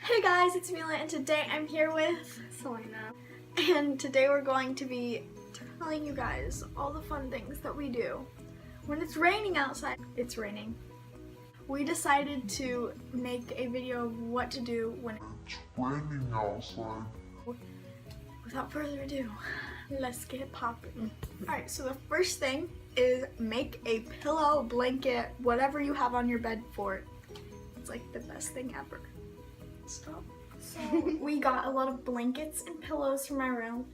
Hey guys, it's Mila and today I'm here with Selena. And today we're going to be telling you guys all the fun things that we do when it's raining outside. It's raining. We decided to make a video of what to do when it's raining outside. Without further ado, let's get popping. Alright, so the first thing is make a pillow, blanket, whatever you have on your bed for it. It's like the best thing ever. Stop. So we got a lot of blankets and pillows from my room,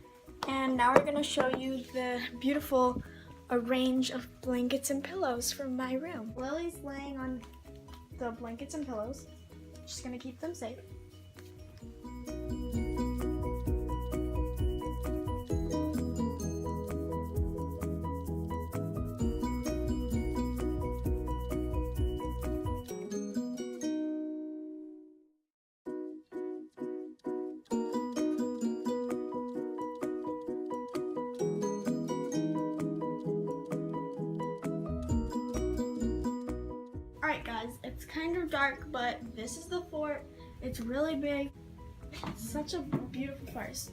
and now we're gonna show you the beautiful range of blankets and pillows from my room. Lily's laying on the blankets and pillows. Just gonna keep them safe. Alright guys, it's kind of dark, but this is the fort. It's really big. It's such a beautiful forest.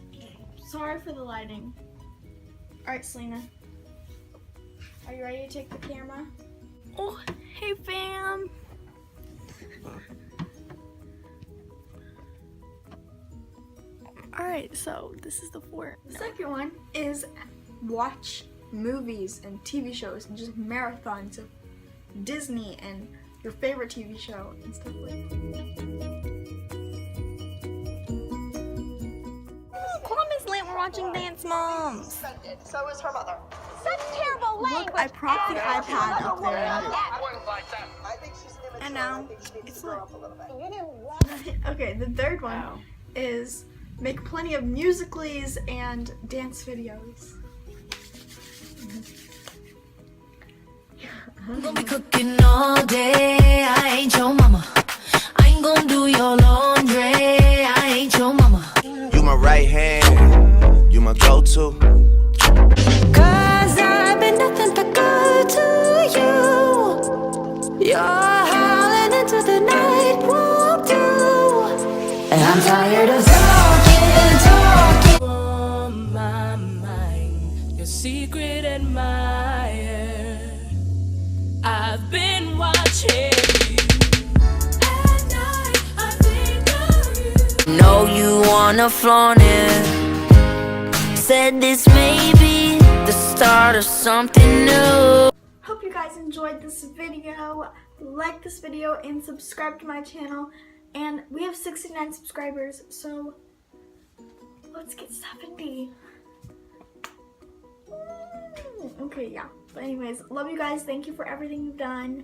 Sorry for the lighting. Alright, Selena. Are you ready to take the camera? Oh, hey fam! Alright, so this is the fort. The second one is watch movies and TV shows and just marathons of Disney and your favorite TV show and stuff like that. Call Miss Lynn, we're watching Dance Moms. So is her mother. Such terrible language. Look, I propped the iPad up there. And now it's lit. Okay, the third one is make plenty of musicals and dance videos. I'm gonna be cooking all day. I ain't your mama. I ain't gonna do your laundry. I ain't your mama. You my right hand. You my go-to. Cause I've been nothing but good to you. You're howling into the night, won't do. And I'm tired of talking on my mind. Your secret admirer. I've been watching you. At night, I think of you. Know you wanna flaunt it. Said this may be the start of something new. Hope you guys enjoyed this video. Like this video and subscribe to my channel. And we have 69 subscribers, so let's get 70. Okay, yeah. But anyways, love you guys. Thank you for everything you've done.